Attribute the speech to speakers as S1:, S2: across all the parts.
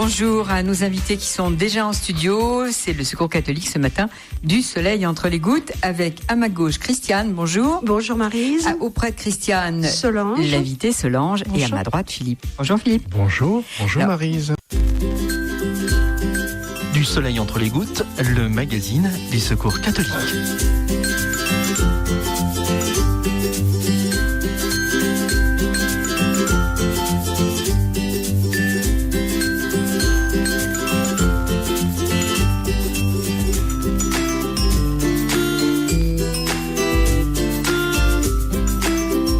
S1: bonjour à nos invités qui sont déjà en studio. C'est le Secours catholique ce matin, du soleil entre les gouttes, avec à ma gauche Christiane, bonjour.
S2: Bonjour Maryse.
S1: Auprès de Christiane,
S2: Solange.
S1: l'invité Solange. Bonjour. Et à ma droite Philippe. Bonjour Philippe.
S3: Bonjour Maryse.
S4: Du soleil entre les gouttes, le magazine du Secours catholique.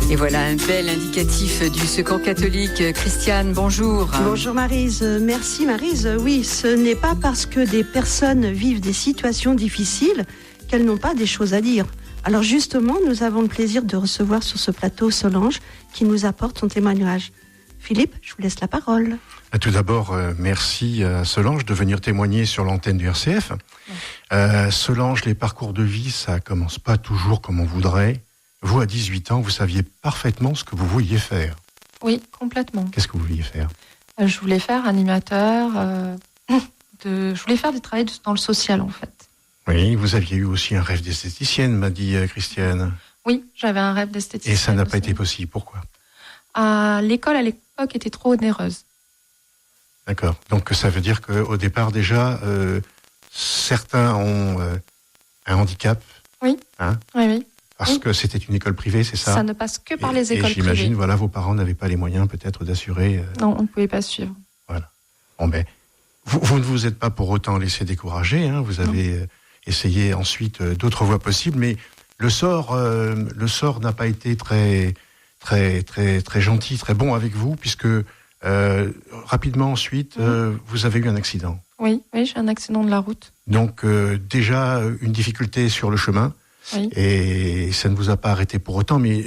S1: Et voilà un bel indicatif du Secours catholique. Christiane, bonjour.
S2: Bonjour Maryse. Merci Maryse. Oui, ce n'est pas parce que des personnes vivent des situations difficiles qu'elles n'ont pas des choses à dire. Alors justement, nous avons le plaisir de recevoir sur ce plateau Solange qui nous apporte son témoignage. Philippe, je vous laisse la parole.
S3: Tout d'abord, merci à Solange de venir témoigner sur l'antenne du RCF. Solange, les parcours de vie, ça commence pas toujours comme on voudrait. Vous, à 18 ans, vous saviez parfaitement ce que vous vouliez faire.
S5: Oui, complètement.
S3: Qu'est-ce que vous vouliez faire ?
S5: Je voulais faire animateur, je voulais faire du travail dans le social, en fait.
S3: Oui, vous aviez eu aussi un rêve d'esthéticienne, m'a dit Christiane.
S5: Oui, j'avais un rêve d'esthéticienne.
S3: Et ça n'a
S5: aussi.
S3: pas été possible, pourquoi ?
S5: L'école, à l'époque, était trop onéreuse.
S3: D'accord. Donc, ça veut dire qu'au départ, déjà, certains ont un handicap.
S5: Oui,
S3: hein ?
S5: oui.
S3: Parce que c'était une école privée, c'est ça ?
S5: Ça ne passe que par les écoles
S3: et j'imagine,
S5: privées.
S3: voilà, vos parents n'avaient pas les moyens peut-être d'assurer...
S5: Non, on ne pouvait pas suivre.
S3: Voilà. Bon, ben, vous ne vous êtes pas pour autant laissé décourager, hein, vous avez essayé ensuite d'autres voies possibles, mais le sort n'a pas été très gentil, très bon avec vous, puisque rapidement ensuite, vous avez eu un accident.
S5: Oui, j'ai un accident de la route.
S3: Donc déjà une difficulté sur le chemin.
S5: Oui.
S3: Et ça ne vous a pas arrêté pour autant, mais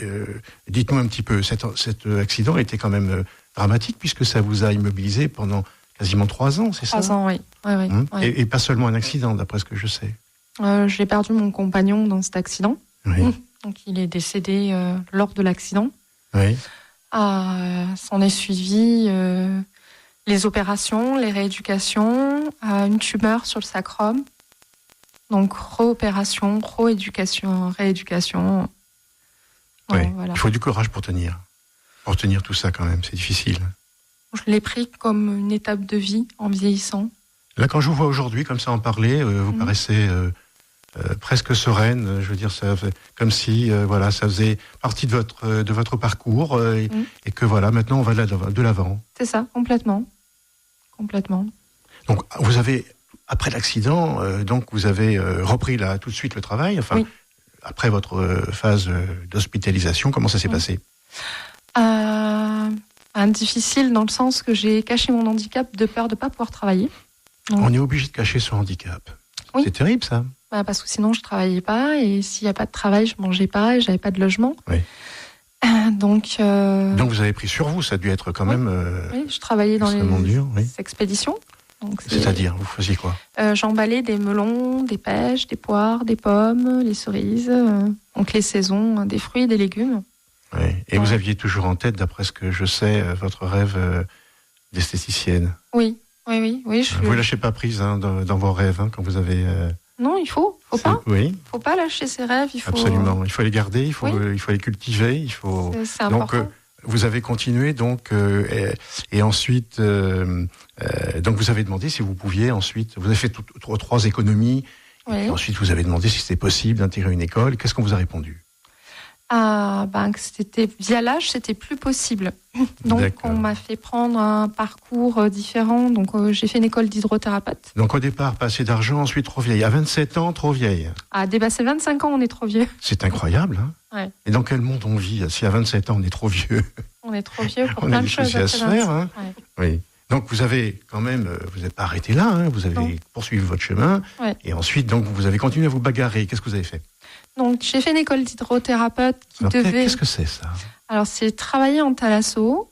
S3: dites-nous un petit peu, cet accident était quand même dramatique puisque ça vous a immobilisé pendant quasiment 3 ans, c'est ça ?
S5: 3 ans, oui. Oui.
S3: Et pas seulement un accident, d'après ce que je sais.
S5: J'ai perdu mon compagnon dans cet accident.
S3: Oui.
S5: Donc il est décédé lors de l'accident.
S3: Oui.
S5: S'en est suivi les opérations, les rééducations, une tumeur sur le sacrum. Donc, réopération, rééducation.
S3: Oui.
S5: Voilà.
S3: Il faut du courage pour tenir tout ça quand même, c'est difficile.
S5: Je l'ai pris comme une étape de vie en vieillissant.
S3: Là, quand je vous vois aujourd'hui, comme ça en parler, vous paraissez presque sereine. Je veux dire, ça, comme si ça faisait partie de votre parcours et que voilà, maintenant on va de l'avant.
S5: C'est ça, complètement.
S3: Donc, vous avez... Après l'accident, donc vous avez repris tout de suite le travail. Enfin, oui. Après votre phase d'hospitalisation, comment ça s'est passé ?
S5: Difficile dans le sens que j'ai caché mon handicap de peur de ne pas pouvoir travailler. Donc...
S3: On est obligé de cacher son handicap. Oui. C'est terrible ça.
S5: Parce que sinon je ne travaillais pas et s'il n'y a pas de travail, je ne mangeais pas et je n'avais pas de logement.
S3: Oui.
S5: Donc
S3: vous avez pris sur vous, ça a dû être quand même.
S5: Oui, je travaillais dans les expéditions. Donc,
S3: c'est-à-dire, vous faisiez quoi ?
S5: J'emballais des melons, des pêches, des poires, des pommes, les cerises, donc les saisons, des fruits et des légumes.
S3: Oui. Et vous aviez toujours en tête, d'après ce que je sais, votre rêve d'esthéticienne.
S5: Oui. Vous
S3: ne lâchez pas prise dans vos rêves quand vous avez...
S5: Non, il faut pas.
S3: Oui.
S5: Faut pas lâcher ses rêves.
S3: Absolument. Il faut les garder, il faut les cultiver.
S5: C'est important.
S3: Donc, vous avez continué donc et ensuite donc vous avez demandé si vous pouviez ensuite vous avez fait 3 économies et ensuite vous avez demandé si c'était possible d'intégrer une école. Qu'est-ce qu'on vous a répondu ?
S5: Que c'était via l'âge, c'était plus possible. Donc on m'a fait prendre un parcours différent. Donc j'ai fait une école d'hydrothérapeute.
S3: Donc au départ pas assez d'argent, ensuite trop vieille. À 27 ans, trop vieille.
S5: Dépasser 25 ans, on est trop vieux.
S3: C'est incroyable. Hein ?
S5: Ouais.
S3: Et dans quel monde on vit si à 27 ans on est trop vieux ?
S5: On est trop vieux pour
S3: on
S5: plein
S3: a
S5: de
S3: des
S5: choses
S3: choses à se faire. Hein ? Oui. Donc vous avez quand même, vous n'êtes pas arrêté là. Hein ? Vous avez poursuivi votre chemin. Ouais. Et ensuite donc vous avez continué à vous bagarrer. Qu'est-ce que vous avez fait ?
S5: Donc, j'ai fait une école d'hydrothérapeute
S3: Qu'est-ce que c'est, ça ?
S5: Alors, c'est travailler en thalasso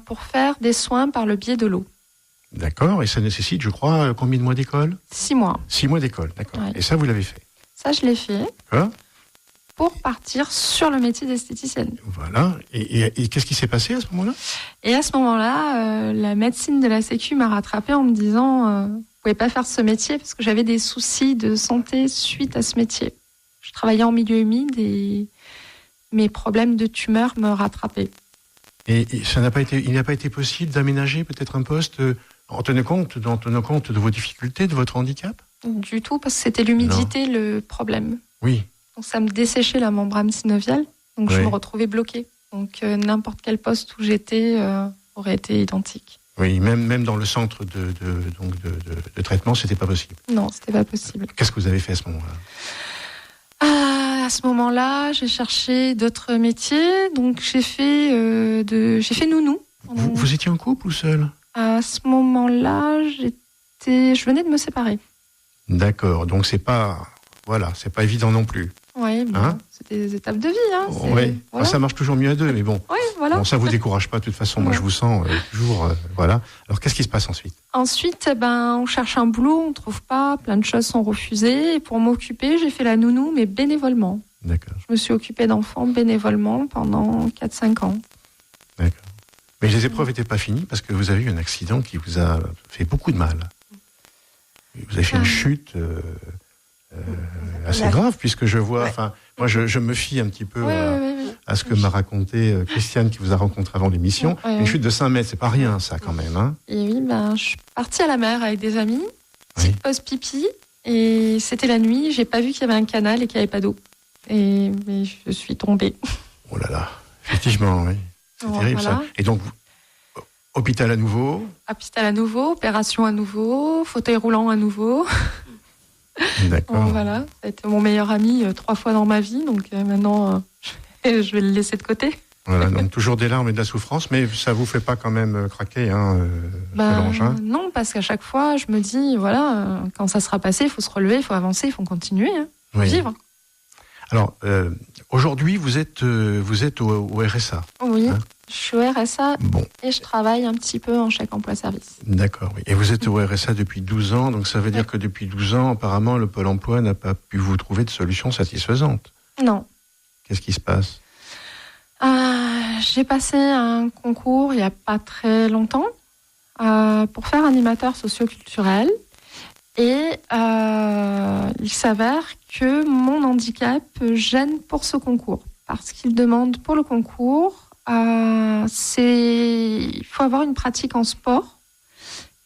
S5: pour faire des soins par le biais de l'eau.
S3: D'accord. Et ça nécessite, je crois, combien de mois d'école ?
S5: 6 mois.
S3: 6 mois d'école, d'accord. Ouais. Et ça, vous l'avez fait ?
S5: Ça, je l'ai fait.
S3: D'accord.
S5: pour partir sur le métier d'esthéticienne.
S3: Voilà. Et qu'est-ce qui s'est passé à ce moment-là ?
S5: Et à ce moment-là, la médecine de la Sécu m'a rattrapée en me disant vous pouvez pas faire ce métier parce que j'avais des soucis de santé suite à ce métier. Je travaillais en milieu humide et mes problèmes de tumeur me rattrapaient.
S3: Et il n'a pas été possible d'aménager peut-être un poste en tenant compte de vos difficultés, de votre handicap ?
S5: Du tout, parce que c'était l'humidité le problème.
S3: Oui.
S5: Donc ça me desséchait la membrane synoviale, donc je me retrouvais bloquée. Donc n'importe quel poste où j'étais aurait été identique.
S3: Oui, même dans le centre de traitement, c'était pas possible.
S5: Non, c'était pas possible.
S3: Qu'est-ce que vous avez fait à ce moment-là ?
S5: À ce moment-là, j'ai cherché d'autres métiers, donc j'ai fait nounou.
S3: Vous étiez en couple ou seul ?
S5: À ce moment-là, je venais de me séparer.
S3: D'accord, donc c'est pas évident non plus.
S5: Oui, c'est des étapes de vie.
S3: Oui, voilà. Ça marche toujours mieux à deux, mais bon.
S5: Oui, voilà.
S3: Bon, ça vous décourage pas de toute façon. Moi, je vous sens toujours, voilà. Alors, qu'est-ce qui se passe ensuite ?
S5: Ensuite, on cherche un boulot, on trouve pas, plein de choses sont refusées. Et pour m'occuper, j'ai fait la nounou, mais bénévolement.
S3: D'accord.
S5: Je me suis occupée d'enfants bénévolement pendant 4-5 ans.
S3: D'accord. Mais les épreuves n'étaient pas finies parce que vous avez eu un accident qui vous a fait beaucoup de mal. Vous avez fait une chute assez grave, puisque je vois, moi je me fie un petit peu à ce que m'a raconté Christiane, qui vous a rencontré avant l'émission. Une chute de 5 mètres, c'est pas rien ça quand même. Hein.
S5: Et oui, je suis partie à la mer avec des amis, petite pause pipi, et c'était la nuit, j'ai pas vu qu'il y avait un canal et qu'il n'y avait pas d'eau. Mais je suis tombée.
S3: Oh là là, effectivement, oui. C'est terrible ça. Et donc, hôpital à nouveau.
S5: Hôpital à nouveau, opération à nouveau, fauteuil roulant à nouveau.
S3: D'accord.
S5: Voilà, ça a été mon meilleur ami 3 fois dans ma vie, donc maintenant je vais le laisser de côté.
S3: Voilà, donc toujours des larmes et de la souffrance, mais ça vous fait pas quand même craquer, Solange, hein ?
S5: Non, parce qu'à chaque fois, je me dis, voilà, quand ça sera passé, il faut se relever, il faut avancer, il faut continuer, faut vivre.
S3: Alors, aujourd'hui, vous êtes au RSA.
S5: Oui,
S3: hein ?
S5: Je suis au RSA et je travaille un petit peu en chèque emploi-service.
S3: D'accord, oui. Et vous êtes au RSA depuis 12 ans, donc ça veut dire que depuis 12 ans, apparemment, le Pôle emploi n'a pas pu vous trouver de solution satisfaisante.
S5: Non.
S3: Qu'est-ce qui se passe ?
S5: J'ai passé un concours il n'y a pas très longtemps pour faire animateur socio-culturel. Et il s'avère que mon handicap gêne pour ce concours. Parce qu'il demande pour le concours, il faut avoir une pratique en sport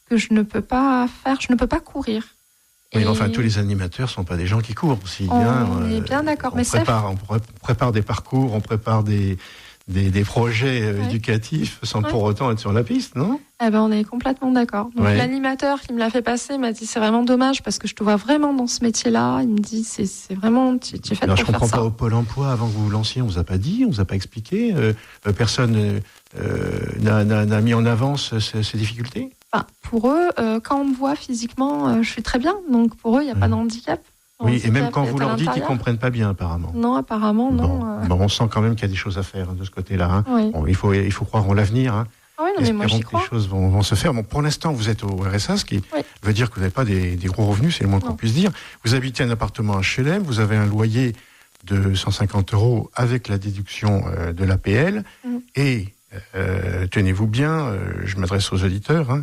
S5: que je ne peux pas faire, je ne peux pas courir.
S3: Oui, enfin, tous les animateurs ne sont pas des gens qui courent aussi.
S5: On est bien d'accord.
S3: On prépare des parcours, on prépare des projets éducatifs sans pour autant être sur la piste, non ?
S5: On est complètement d'accord. Donc l'animateur qui me l'a fait passer m'a dit c'est vraiment dommage parce que je te vois vraiment dans ce métier-là. Il me dit c'est vraiment tu es fait pour faire ça.
S3: Je comprends pas, au Pôle emploi, avant que vous vous lanciez, on vous a pas dit, on vous a pas expliqué, personne n'a mis en avant ces difficultés.
S5: Pour eux, quand on me voit physiquement, je suis très bien. Donc pour eux, il n'y a pas de handicap.
S3: Oui, et même quand vous leur dites, ils ne comprennent pas bien, apparemment.
S5: Non, apparemment, non.
S3: On sent quand même qu'il y a des choses à faire de ce côté-là. Hein.
S5: Oui.
S3: Bon, il faut croire en l'avenir. Hein.
S5: Oui, non, mais moi, j'y crois.
S3: Que les choses vont se faire. Bon, pour l'instant, vous êtes au RSA, ce qui veut dire que vous n'avez pas des gros revenus, c'est le moins qu'on puisse dire. Vous habitez un appartement HLM, vous avez un loyer de 150 € avec la déduction de l'APL. Et, tenez-vous bien, je m'adresse aux auditeurs, hein,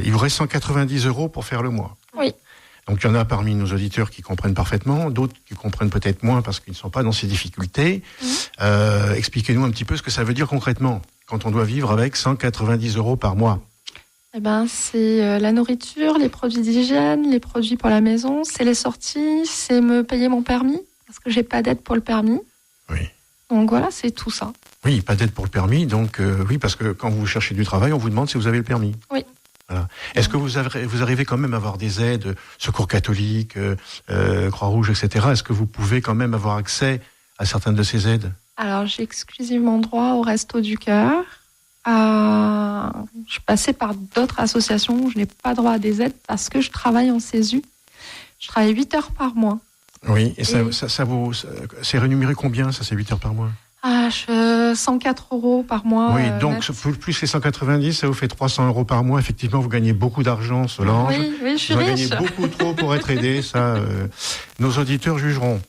S3: il vous reste 190 € pour faire le mois.
S5: Oui.
S3: Donc il y en a parmi nos auditeurs qui comprennent parfaitement, d'autres qui comprennent peut-être moins parce qu'ils ne sont pas dans ces difficultés. Expliquez-nous un petit peu ce que ça veut dire concrètement quand on doit vivre avec 190 € par mois.
S5: C'est la nourriture, les produits d'hygiène, les produits pour la maison, c'est les sorties, c'est me payer mon permis parce que j'ai pas d'aide pour le permis.
S3: Oui.
S5: Donc voilà, c'est tout ça.
S3: Oui, pas d'aide pour le permis, donc oui, parce que quand vous cherchez du travail, on vous demande si vous avez le permis.
S5: Oui.
S3: Voilà. Est-ce que vous arrivez quand même à avoir des aides, Secours catholique, Croix-Rouge, etc. Est-ce que vous pouvez quand même avoir accès à certaines de ces aides ?
S5: Alors, j'ai exclusivement droit au Resto du Cœur. Je suis passée par d'autres associations où je n'ai pas droit à des aides parce que je travaille en CESU. Je travaille 8 heures par mois.
S3: Oui, et ça c'est rémunéré combien, ça, c'est 8 heures par mois ?
S5: 104 € par mois.
S3: Oui, donc
S5: net.
S3: plus les 190, ça vous fait 300 € par mois. Effectivement, vous gagnez beaucoup d'argent, Solange.
S5: Oui, je suis
S3: vous
S5: riche.
S3: gagnez beaucoup trop pour être aidé. Ça, nos auditeurs jugeront.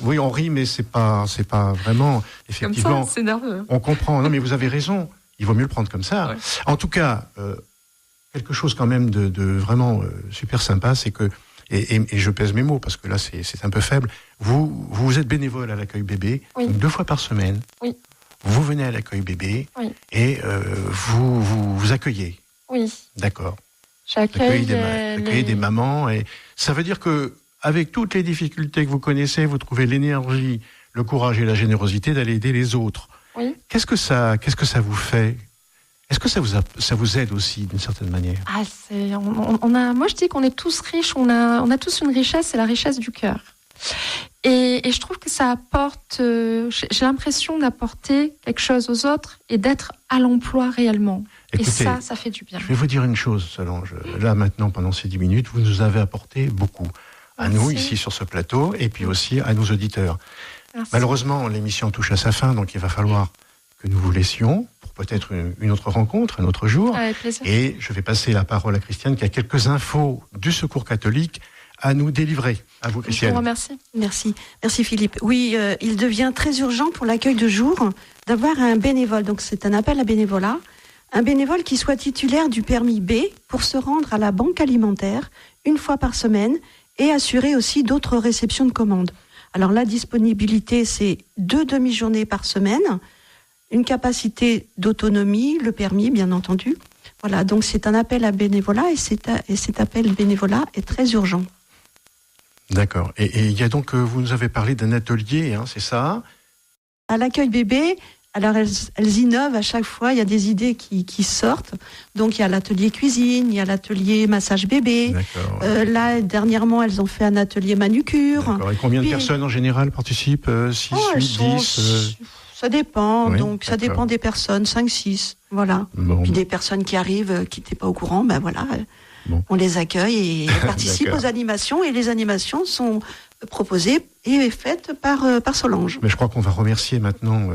S3: Oui, on rit, mais c'est pas vraiment. Effectivement,
S5: Comme ça, c'est nerveux.
S3: on comprend. Non, mais vous avez raison. Il vaut mieux le prendre comme ça.
S5: Ouais.
S3: En tout cas, quelque chose quand même de vraiment super sympa, c'est que et je pèse mes mots parce que là c'est un peu faible. Vous êtes bénévole à l'accueil bébé,
S5: Oui.
S3: 2 fois par semaine.
S5: Oui.
S3: Vous venez à l'accueil bébé
S5: Oui.
S3: et vous accueillez.
S5: Oui.
S3: D'accord.
S5: J'accueille
S3: Accueillez des mamans et ça veut dire que avec toutes les difficultés que vous connaissez, vous trouvez l'énergie, le courage et la générosité d'aller aider les autres.
S5: Oui.
S3: Qu'est-ce que ça vous fait? Est-ce que ça vous aide aussi d'une certaine manière?
S5: Moi je dis qu'on est tous riches, on a tous une richesse, c'est la richesse du cœur. Et je trouve que ça apporte, j'ai l'impression d'apporter quelque chose aux autres et d'être à l'emploi réellement.
S3: Écoutez,
S5: et ça fait du bien.
S3: Je vais vous dire une chose, Solange. Là, maintenant, pendant ces 10 minutes, vous nous avez apporté beaucoup. À
S5: Merci.
S3: nous, ici, sur ce plateau, et puis aussi à nos auditeurs.
S5: Merci.
S3: Malheureusement, l'émission touche à sa fin, donc il va falloir que nous vous laissions pour peut-être une autre rencontre, un autre jour.
S5: Avec plaisir.
S3: Et je vais passer la parole à Christiane, qui a quelques infos du Secours catholique à nous délivrer. À vous,
S5: Je vous
S3: Christiane.
S5: remercie.
S2: Merci Philippe. Oui, il devient très urgent pour l'accueil de jour d'avoir un bénévole. Donc c'est un appel à bénévolat. Un bénévole qui soit titulaire du permis B pour se rendre à la banque alimentaire 1 fois par semaine et assurer aussi d'autres réceptions de commandes. Alors la disponibilité, c'est 2 demi-journées par semaine, une capacité d'autonomie, le permis bien entendu. Voilà, donc c'est un appel à bénévolat et cet appel bénévolat est très urgent.
S3: D'accord. Et il y a donc, vous nous avez parlé d'un atelier, c'est ça?
S2: À l'accueil bébé, alors elles innovent à chaque fois, il y a des idées qui sortent. Donc il y a l'atelier cuisine, il y a l'atelier massage bébé.
S3: D'accord.
S2: Là, dernièrement, elles ont fait un atelier manucure.
S3: D'accord. Et combien de
S2: Puis-
S3: personnes en général participent? 6,
S2: elles
S3: 8,
S2: sont-
S3: 10
S2: Ça dépend,
S3: Oui,
S2: donc ça
S3: d'accord.
S2: dépend des personnes, 5, 6, voilà.
S3: Bon.
S2: Puis des personnes qui arrivent, qui n'étaient pas au courant, ben voilà,
S3: Bon.
S2: on les accueille et elles participent
S3: D'accord.
S2: aux animations. Et les animations sont proposées et faites par Solange.
S3: Mais je crois qu'on va remercier maintenant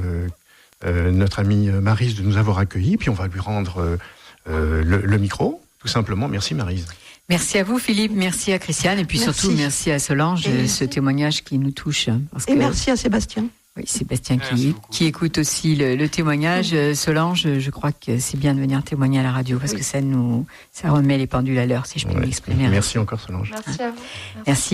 S3: notre amie Maryse de nous avoir accueillis, puis on va lui rendre le micro, tout simplement. Merci Maryse.
S1: Merci à vous Philippe, merci à Christiane et puis
S2: Merci.
S1: surtout merci à Solange,
S2: Et
S1: ce témoignage qui nous touche. Parce
S2: Et merci à Sébastien.
S1: Oui, Sébastien
S4: Merci beaucoup.
S1: qui écoute aussi le témoignage. Solange, je crois que c'est bien de venir témoigner à la radio parce que ça remet les pendules à l'heure, si je peux m'exprimer.
S3: Merci encore Solange.
S5: Merci à vous.
S1: Merci.